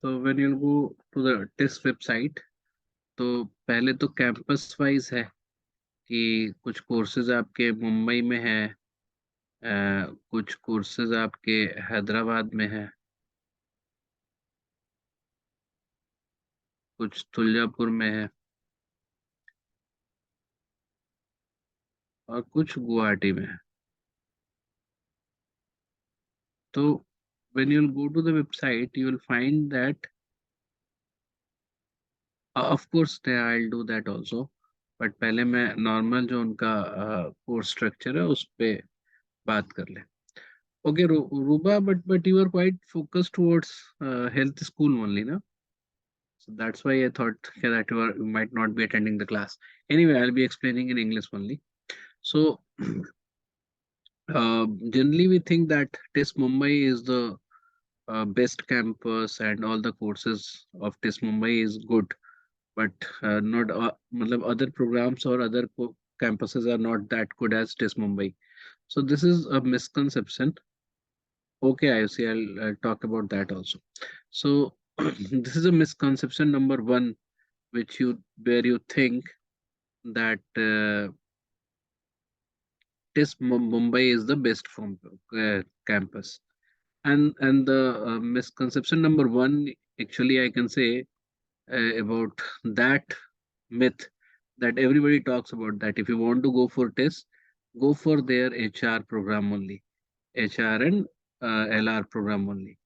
So when you go to the TISS website, तो पहले तो कैंपस वाइज है कि कुछ कोर्सेज आपके मुंबई में है, कुछ कोर्सेज आपके हैदराबाद में है, कुछ तुलजापुर में है और कुछ गुवाहाटी में है. तो when you'll go to the website, you will find that of course I'll do that also. But पहले मैं नॉर्मल जो उनका कोर्स स्ट्रक्चर है उस पे बात कर ले. Okay, Ruba, but you are quite focused towards health school only, no? So that's why I thought that you might not be attending the class. Anyway, I'll be explaining in English only. So generally we think that TISS Mumbai is the best campus and all the courses of TISS Mumbai is good, but not matlab other programs or other campuses are not that good as TISS Mumbai. So this is a misconception. Okay, I see. I'll talk about that also. So this is a misconception number one, which you where you think that TISS Mumbai is the best from campus, and the misconception number one, actually, I can say about that myth that everybody talks about, that if you want to go for TISS, go for their HR program only, HR and LR program only.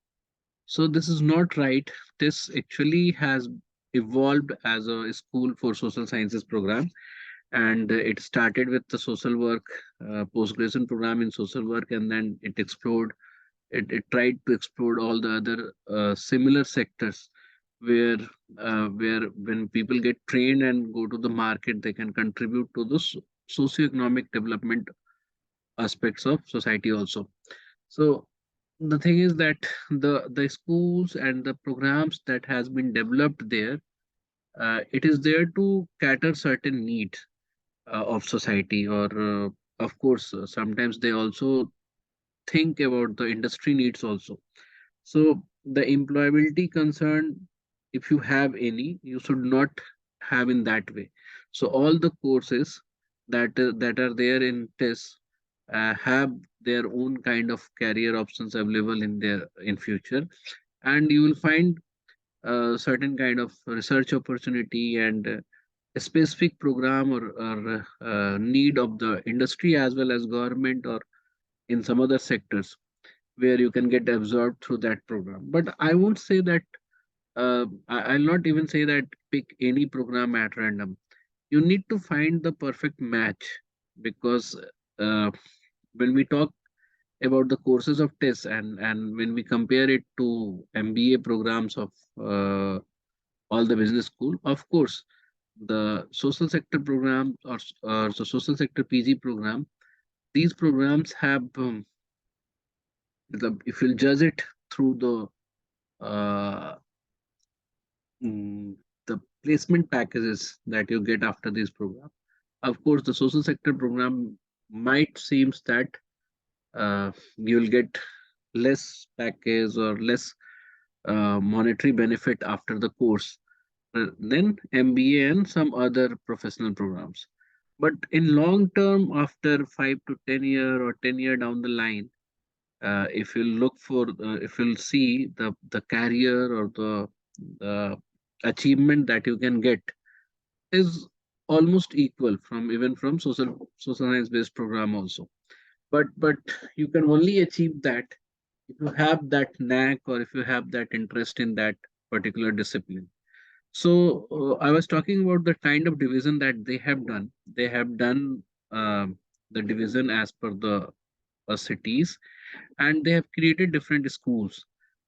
So this is not right. This actually has evolved as a school for social sciences program, and it started with the social work post-graduation program in social work, and then it explored. It tried to explore all the other similar sectors where where when people get trained and go to the market, they can contribute to the socioeconomic development aspects of society also. So the thing is that the schools and the programs that has been developed there, it is there to cater certain needs of society, or of course sometimes they also think about the industry needs also. So the employability concern, if you have any, you should not have in that way. So all the courses that are there in TISS have their own kind of career options available in their in future, and you will find certain kind of research opportunity and a specific program or need of the industry as well as government or in some other sectors where you can get absorbed through that program. But I won't say that, I'll not even say that pick any program at random. You need to find the perfect match, because uh, when we talk about the courses of TISS, and when we compare it to MBA programs of all the business school, of course, the social sector program or the social sector PG program, these programs have, if you'll judge it through uh, the placement packages that you get after this program, of course, the social sector program might seems that you'll get less package or less monetary benefit after the course than MBA and some other professional programs. But in long term, after 5 to 10 year or 10 year down the line, if you look for, if you'll see the career or the achievement that you can get is almost equal from even from social science based program also. But you can only achieve that if you have that knack or if you have that interest in that particular discipline. So I was talking about the kind of division that they have done. They have done the division as per the cities, and they have created different schools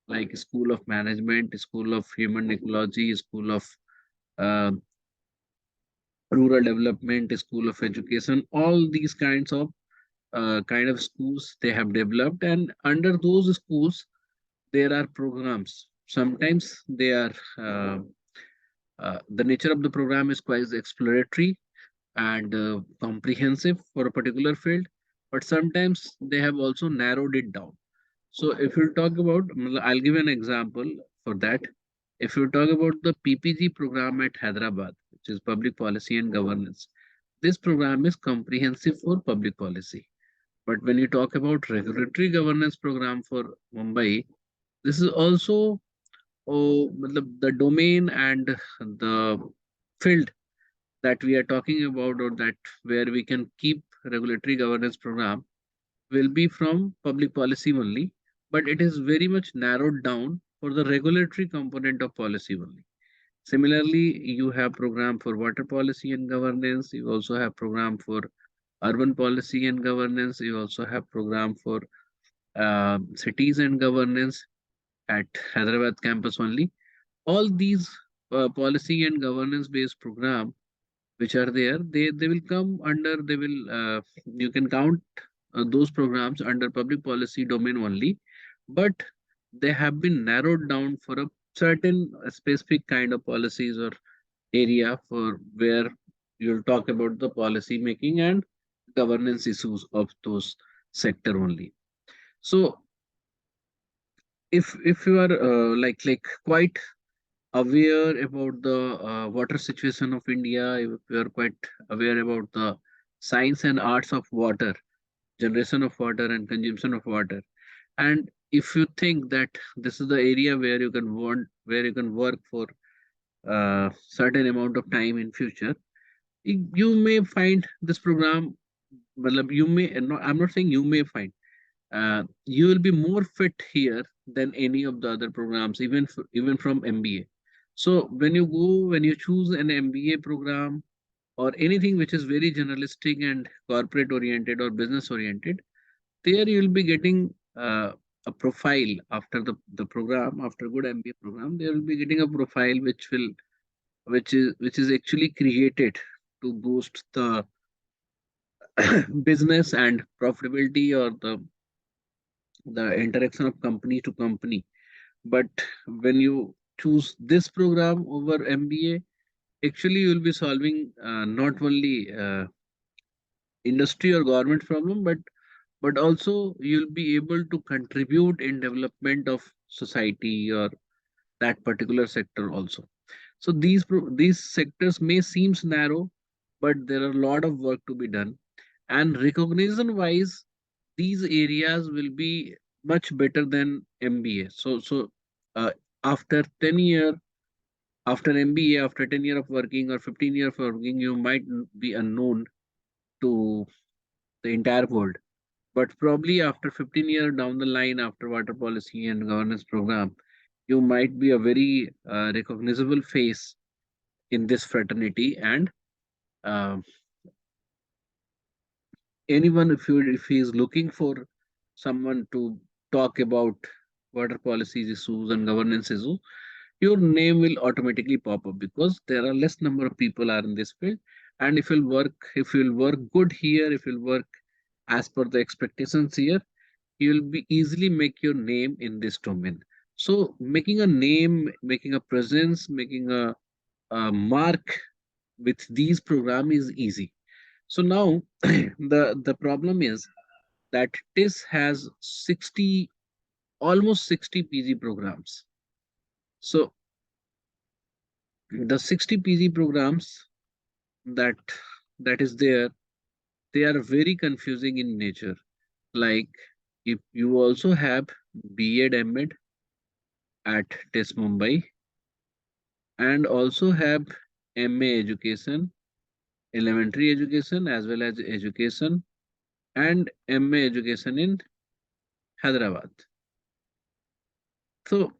like School of Management, School of Human Ecology, School of uh, Rural Development, School of Education. All these kind of schools they have developed, and under those schools there are programs. Sometimes they are the nature of the program is quite exploratory and comprehensive for a particular field, but sometimes they have also narrowed it down. So if you talk about, I'll give an example for that. If you talk about the PPG program at Hyderabad, which is Public Policy and Governance, this program is comprehensive for public policy. But when you talk about regulatory governance program for Mumbai, this is also the domain and the field that we are talking about, or that where we can keep regulatory governance program, will be from public policy only, but it is very much narrowed down for the regulatory component of policy only. Similarly, you have program for water policy and governance. You also have program for urban policy and governance. You also have program for cities and governance at Hyderabad campus only. All these policy and governance based program which are there, they will come under, they will you can count those programs under public policy domain only, but they have been narrowed down for a certain specific kind of policies or area for where you'll talk about the policy making and governance issues of those sector only. So if you are like quite aware about the water situation of India, if you are quite aware about the science and arts of water, generation of water and consumption of water, and if you think that this is the area where you can work for certain amount of time in future, you may find this program. Matlab, you may no, I'm not saying you may find, you will be more fit here than any of the other programs, even from MBA. So when you choose an MBA program or anything which is very generalistic and corporate oriented or business oriented, there you will be getting a profile after the program, after good MBA program, they will be getting a profile which is actually created to boost the business and profitability, or the interaction of company to company. But when you choose this program over MBA, actually you will be solving not only industry or government problem, but also you'll be able to contribute in development of society or that particular sector also. So these sectors may seems narrow, but there are a lot of work to be done. And recognition wise, these areas will be much better than MBA. So uh, after 10 year, after MBA, after 10 year of working or 15 year of working, you might be unknown to the entire world. But probably after 15 years down the line, after water policy and governance program, you might be a very recognizable face in this fraternity. And uh, anyone, if he is looking for someone to talk about water policies issues and governance issues, your name will automatically pop up, because there are less number of people are in this field. And if you'll work good here, if you'll work as per the expectations here, you will be easily make your name in this domain. So making a name, making a presence, making a mark with these program is easy. So now the problem is that TISS has 60, almost 60 PG programs. So the 60 PG programs that that is there, they are very confusing in nature. Like, if you also have B.Ed M.Ed at TISS Mumbai, and also have MA education, elementary education as well as education, and MA education in Hyderabad. So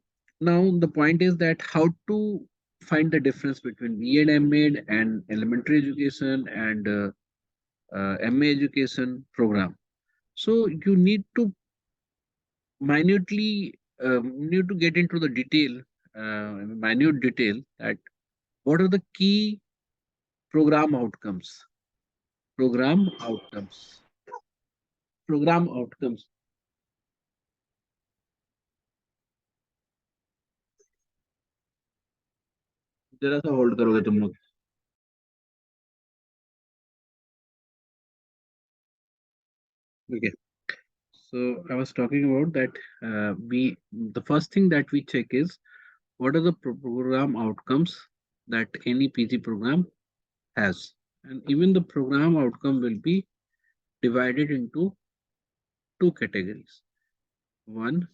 now the point is that how to find the difference between B.Ed M.Ed and elementary education and MA education program. So you need to get into the detail, minute detail, that what are the key program outcomes, program outcomes, program outcomes. जरा सा hold करोगे तुम लोग. Okay. So I was talking about that. We The first thing that we check is what are the program outcomes that any PG program has. And even the program outcome will be divided into two categories. One,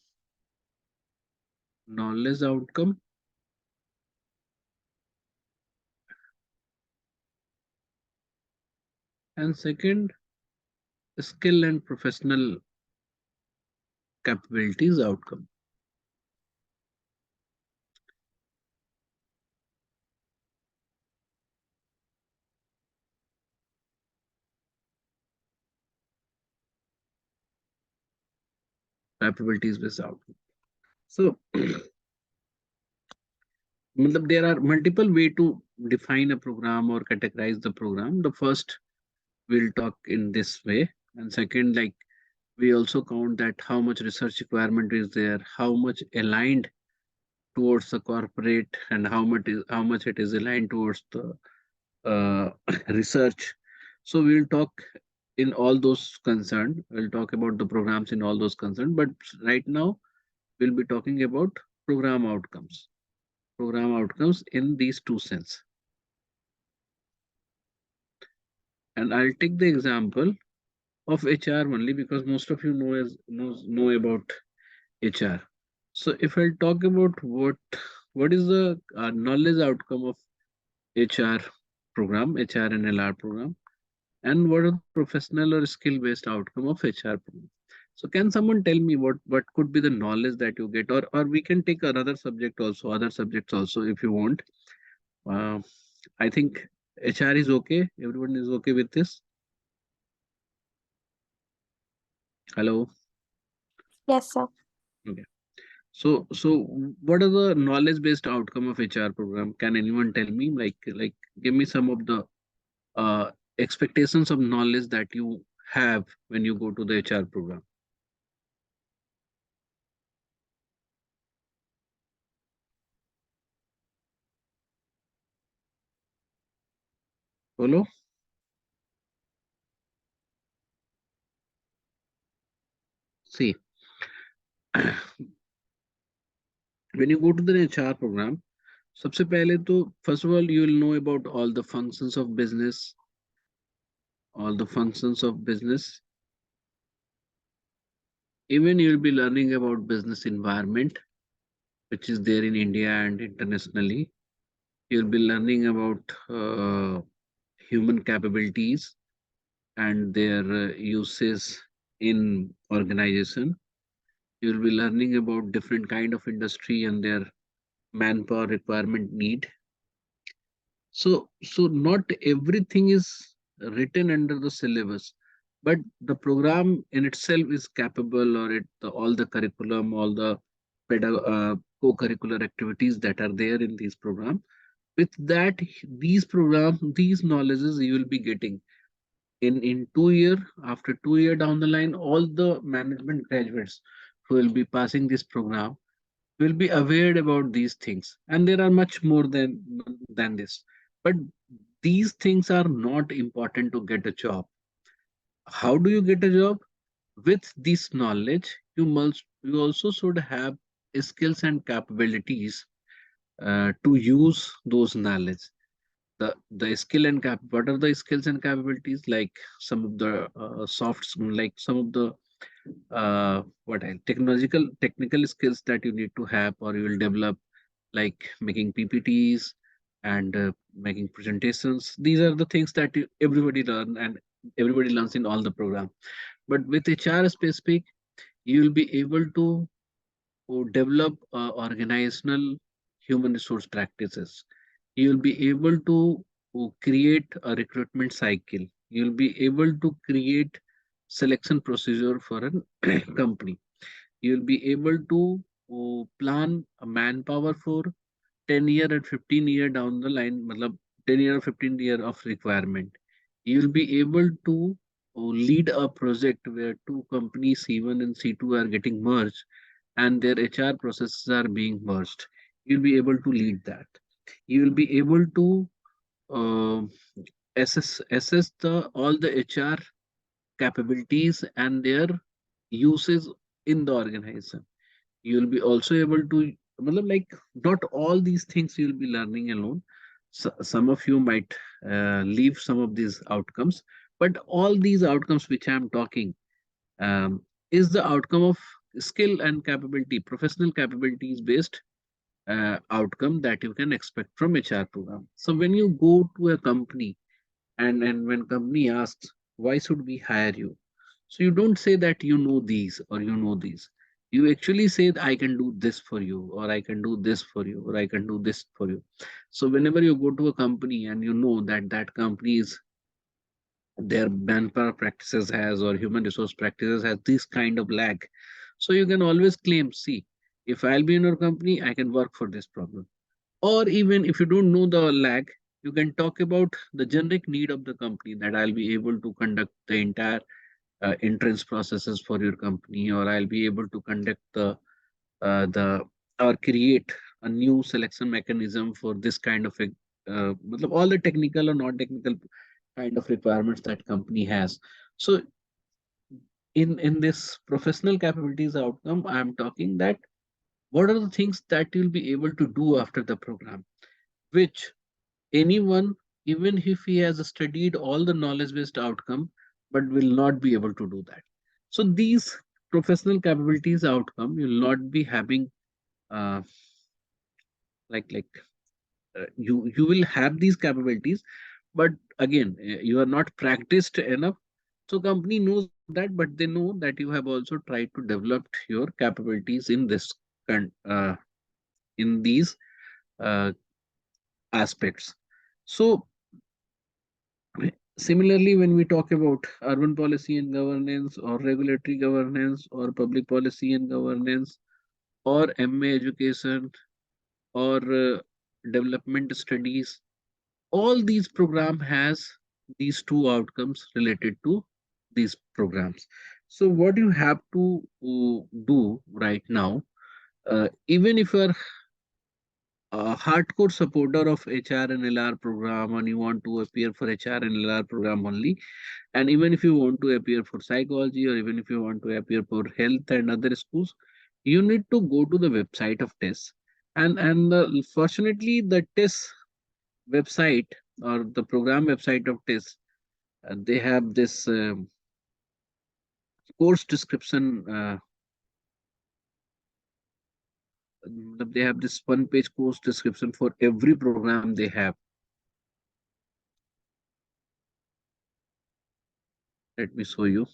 knowledge outcome, and second, skill and professional capabilities outcome. Capabilities based outcome. So there are multiple way to define a program or categorize the program. The first, we'll talk in this way, and second, like, we also count that how much research requirement is there, how much aligned towards the corporate, and how much it is aligned towards the uh, research. So we'll talk in all those concerned. We'll talk about the programs in all those concerned. But right now, we'll be talking about program outcomes. Program outcomes in these two sense. And I'll take the example of HR only because most of you know about HR. So if I'll talk about what is the knowledge outcome of HR program, HR and LR program, and what are the professional or skill based outcome of HR program. So can someone tell me what could be the knowledge that you get, or we can take another subject also, other subjects also if you want. Uh, I think HR is okay. Everyone is okay with this. Hello. Yes, sir. Okay. So what are the knowledge based outcome of HR program? Can anyone tell me? Like give me some of the uh, expectations of knowledge that you have when you go to the HR program. Follow? See, when you go to the HR program, सबसे पहले तो first of all you will know about all the functions of business. Even you will be learning about business environment, which is there in India and internationally. You'll be learning about human capabilities and their uses in organization. You'll be learning about different kind of industry and their manpower requirement need. So not everything is written under the syllabus, but the program in itself is capable, or all the curriculum, all the co-curricular activities that are there in these programs. With that, these knowledges you will be getting in 2 year, after 2 year down the line, all the management graduates who will be passing this program will be aware about these things, and there are much more than this. But these things are not important to get a job. How do you get a job? With this knowledge, you also should have skills and capabilities to use those knowledge. The skill and cap What are the skills and capabilities? Like some of the like some of the what else? Technical skills that you need to have or you will develop, like making PPTs and making presentations. These are the things that everybody learn, and everybody learns in all the program. But with HR specific, you will be able to develop organizational human resource practices. You will be able to create a recruitment cycle. You'll be able to create selection procedure for a company. You'll be able to plan a manpower for 10 year and 15 year down the line, matlab 10 year or 15 year of requirement. You'll be able to lead a project where two companies, C1 and C2, are getting merged and their HR processes are being merged. You'll be able to lead that. You will be able to uh, assess the all the HR capabilities and their uses in the organization. You will be also able to matlab like not all these things you'll be learning alone. Some of you might leave some of these outcomes, but all these outcomes which I'm talking um, is the outcome of skill and capability, professional capabilities based outcome that you can expect from HR program. So when you go to a company, and when company asks why should we hire you, so you don't say that you know these or you know these. You actually say that I can do this for you, or I can do this for you, or I can do this for you. So whenever you go to a company and you know that that company is, their manpower practices has or human resource practices has this kind of lag, so you can always claim, see, if I'll be in your company, I can work for this problem. Or even if you don't know the lag, you can talk about the generic need of the company, that I'll be able to conduct the entire entrance processes for your company, or I'll be able to conduct the or create a new selection mechanism for this kind of a matlab all the technical or non-technical kind of requirements that company has. So in this professional capabilities outcome, I'm talking that what are the things that you'll be able to do after the program, which anyone, even if he has studied all the knowledge based outcome, but will not be able to do that. So these professional capabilities outcome you'll not be having uh, like you will have these capabilities, but again you are not practiced enough. So company knows that, but they know that you have also tried to develop your capabilities in this in these uh, aspects. So similarly, when we talk about urban policy and governance, or regulatory governance, or public policy and governance, or MA education, or development studies, all these program has these two outcomes related to these programs. So what you have to do right now, even if you're a hardcore supporter of HR and LR program and you want to appear for HR and LR program only, and even if you want to appear for psychology, or even if you want to appear for health and other schools, you need to go to the website of TISS. And fortunately, the TISS website, or the program website of TISS, they have this course description. They have this one-page course description for every program they have. Let me show you.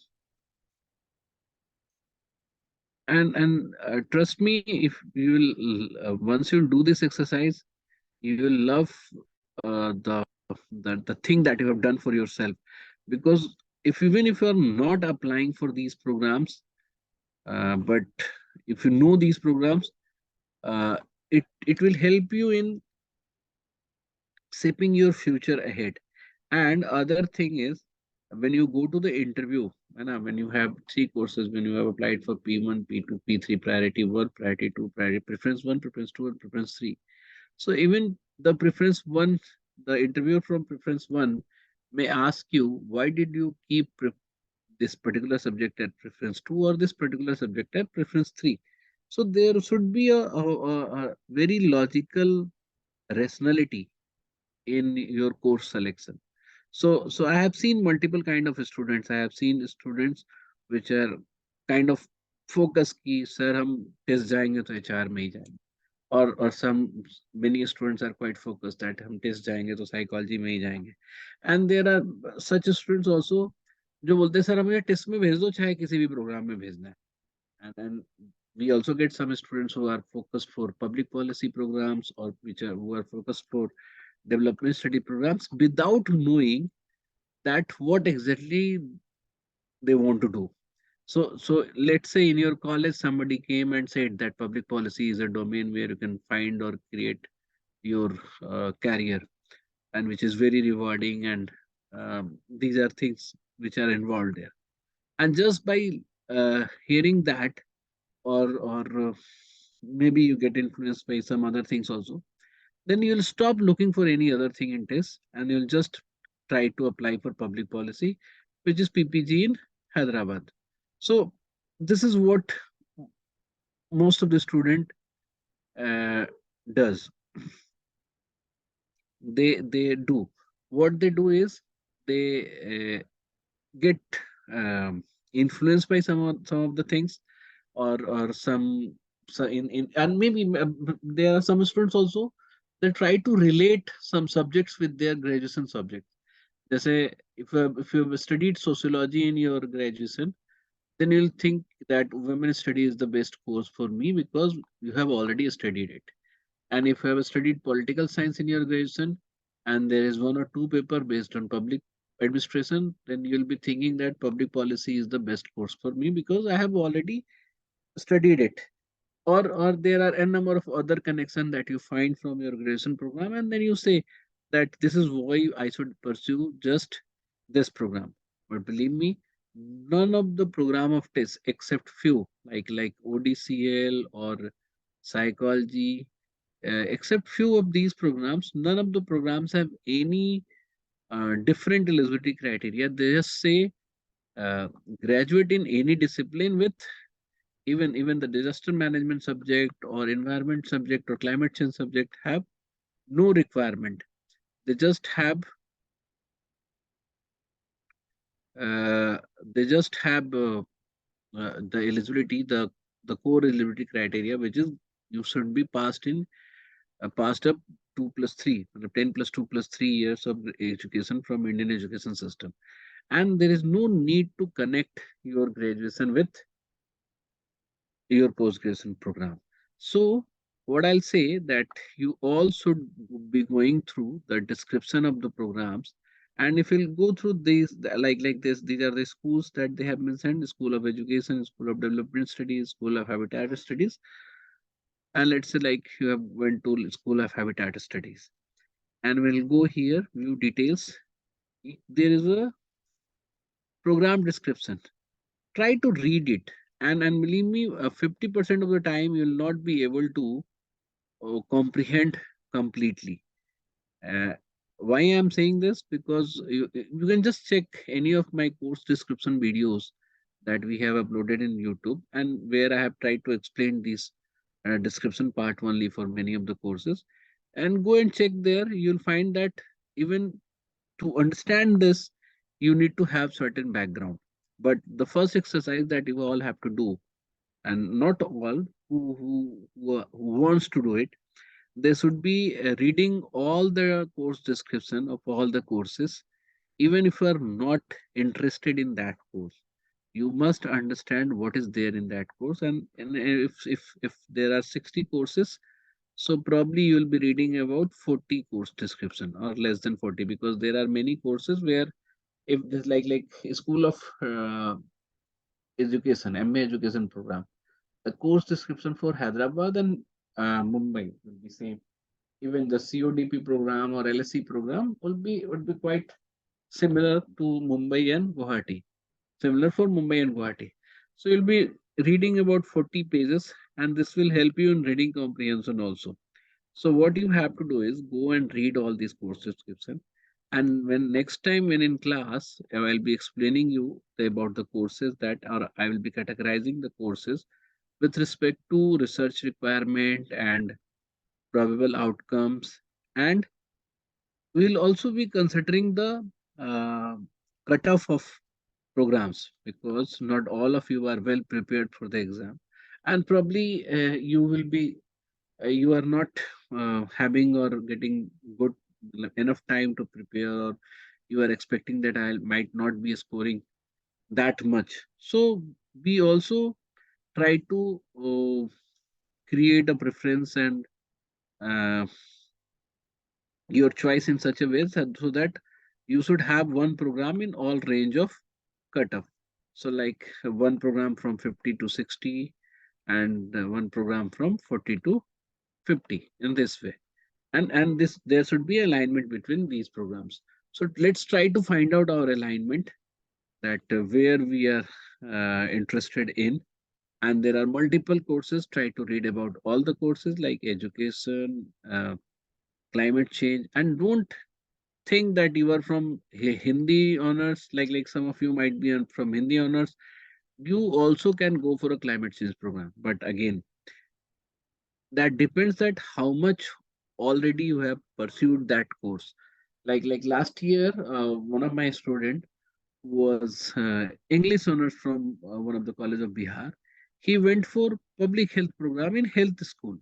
And trust me, if you will once you do this exercise, you will love the thing that you have done for yourself. Because if even if you are not applying for these programs, but if you know these programs, uh, it will help you in shaping your future ahead. And other thing is, when you go to the interview, when you have three courses, when you have applied for P1, P2, P3, priority 1, priority 2, priority preference 1, preference 2, and preference 3. So even the preference 1, the interviewer from preference 1 may ask you, why did you keep this particular subject at preference 2, or this particular subject at preference 3? So there should be a very logical rationality in your course selection. So I have seen multiple kind of students. I have seen students which are kind of focus ki sir hum test jayenge to HR में ही जाएंगे, or some many students are quite focused that हम test जाएंगे तो psychology में ही जाएंगे. And there are such students also जो बोलते हैं सर हमें टेस्ट में भेज दो चाहे किसी भी प्रोग्राम में भेजना है. And then we also get some students who are focused for public policy programs, or which are who are focused for development study programs, without knowing that what exactly they want to do. So let's say in your college somebody came and said that public policy is a domain where you can find or create your career, and which is very rewarding, and these are things which are involved there. And just by hearing that, or maybe you get influenced by some other things also, then you'll stop looking for any other thing in test, and you'll just try to apply for public policy, which is PPG in Hyderabad. So this is what most of the student uh, does. They do what they do is they get um, influenced by some of the things, or some, so in and maybe there are some students also, they try to relate some subjects with their graduation subject. They say, if you have studied sociology in your graduation, then you'll think that women study is the best course for me because you have already studied it. And if you have studied political science in your graduation and there is one or two paper based on public administration, then you'll be thinking that public policy is the best course for me because I have already studied it. Or there are a number of other connection that you find from your graduation program, and then you say that this is why I should pursue just this program. But believe me, none of the program of TISS except few like ODCL or psychology, except few of these programs, none of the programs have any different eligibility criteria. They just say uh, graduate in any discipline with, even the disaster management subject or environment subject or climate change subject have no requirement. They just have uh, they just have the eligibility, the core eligibility criteria, which is you should be passed in passed up 2 plus 3, 10 plus 2 plus 3 years of education from Indian education system, and there is no need to connect your graduation with your post graduation program. So, what I'll say that you all should be going through the description of the programs, and if you'll go through these, like this, these are the schools that they have mentioned: School of Education, School of Development Studies, School of Habitat Studies, and let's say like you have went to School of Habitat Studies, and we'll go here view details. There is a program description. Try to read it, and believe me, 50% of the time you'll not be able to comprehend completely. Uh, why I'm saying this? Because you can just check any of my course description videos that we have uploaded in YouTube, and where I have tried to explain this description part only for many of the courses. And go and check there. You'll find that even to understand this, you need to have certain background. But the first exercise that you all have to do, and not all who wants to do it, they should be reading all the course description of all the courses, even if you are not interested in that course. You must understand what is there in that course, and if there are 60 courses, so probably you will be reading about 40 course description or less than 40, because there are many courses where, if this like School of Education, MA education program, the course description for Hyderabad and Mumbai will be same. Even the CODP program or LSC program would be quite similar to Mumbai and Guwahati. Similar for Mumbai and Guwahati. So you'll be reading about 40 pages, and this will help you in reading comprehension also. So what you have to do is go and read all these course description. And when next time when in class, I will be explaining you about the courses that are, I will be categorizing the courses with respect to research requirement and probable outcomes. And we'll also be considering the uh, cutoff of programs, because not all of you are well prepared for the exam, and probably you will be you are not having or getting good enough time to prepare, or you are expecting that I might not be scoring that much. So we also try to create a preference and uh, your choice in such a way so that you should have one program in all range of cutoff. So like one program from 50 to 60, and one program from 40 to 50, in this way. And this, there should be alignment between these programs. So let's try to find out our alignment, that where we are interested in. And there are multiple courses. Try to read about all the courses like education, climate change, and don't think that you are from Hindi honors, like some of you might be from Hindi honors. You also can go for a climate change program. But again, that depends that how much already you have pursued that course. Like last year, one of my student was English honors from one of the college of Bihar. He went for public health program in health school,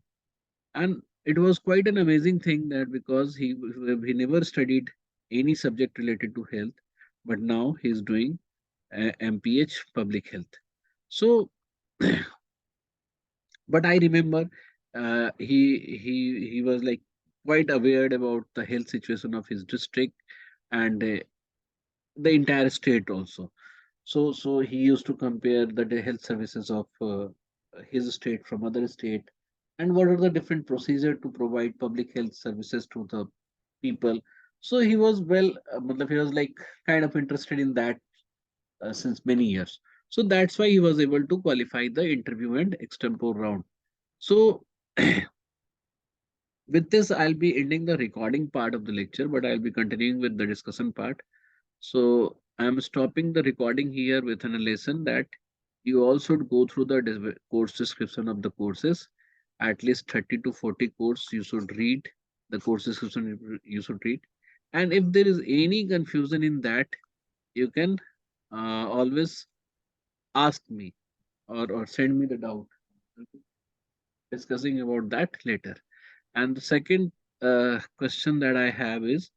and it was quite an amazing thing that because he never studied any subject related to health, but now he's doing MPH public health. So, but I remember he was like quite aware about the health situation of his district and the entire state also. So he used to compare the health services of his state from other state, and what are the different procedure to provide public health services to the people. So he was matlab he was like kind of interested in that since many years. So that's why he was able to qualify the interview and extempore round. So with this, I'll be ending the recording part of the lecture, but I'll be continuing with the discussion part. So I'm stopping the recording here with an lesson that you all should go through the course description of the courses. At least 30 to 40 course you should read. The course description you should read. And if there is any confusion in that, you can always ask me or send me the doubt. Discussing about that later. And the second question that I have is,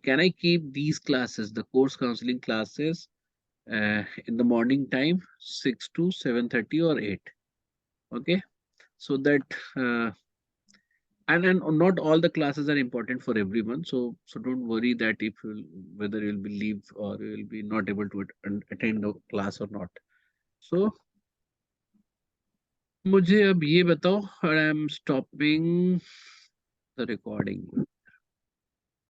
can I keep these classes, the course counseling classes, in the morning time, 6 to 7:30 or 8? Okay, so that and not all the classes are important for everyone. So don't worry that if whether you'll be leave or you'll be not able to attend the class or not. So मुझे अब ये बताओ, I am stopping the recording.